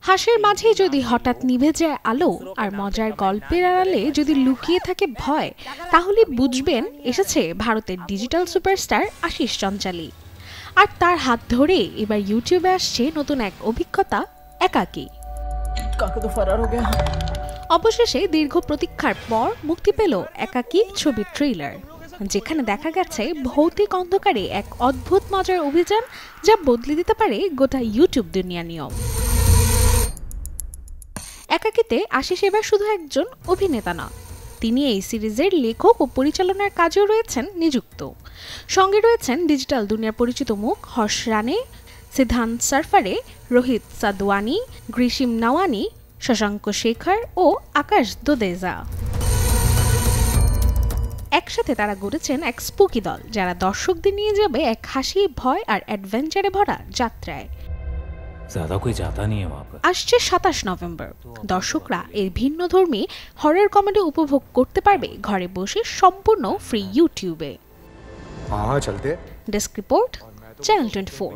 হাসির মাঝে যদি হঠাৎ নিভে যায় আলো আর মজার গল্পের আড়ালে যদি লুকিয়ে থাকে ভয়, তাহলে বুঝবেন এসেছে ভারতের ডিজিটাল সুপারস্টার আশিস চঞ্চালী। আর তার হাত ধরে এবার ইউটিউবে আসছে নতুন এক অভিজ্ঞতা, একাকী। অবশেষে দীর্ঘ প্রতীক্ষার পর মুক্তি পেল একাকী ছবির ট্রেইলার, যেখানে দেখা গেছে ভৌতিক অন্ধকারে এক অদ্ভুত মজার অভিযান যা বদলে দিতে পারে গোটা ইউটিউব দুনিয়ার নিয়ম। একাকীতে আশিস এবার শুধু একজন অভিনেতা না, তিনি এই সিরিজের লেখক ও পরিচালনার কাজেও রয়েছেন নিযুক্ত। সঙ্গে রয়েছেন ডিজিটাল দুনিয়ার পরিচিত মুখ হর্ষ রানে, সিদ্ধান্ত সরফারে, রোহিত সাদওয়ানি, গ্রীষ্ম নওয়ানি, শশাঙ্ক শেখর ও আকাশ দোদেজা। একসাথে তারা গড়েছেন এক স্পুকি দল, যারা দর্শকদের নিয়ে যাবে এক হাসি, ভয় আর অ্যাডভেঞ্চারে ভরা যাত্রায়। আসছে 27 নভেম্বর। দর্শকরা এই ভিন্নধর্মী হরর কমেডি উপভোগ করতে পারবে ঘরে বসে সম্পূর্ণ ফ্রি ইউটিউবে। Desk report, channel 24।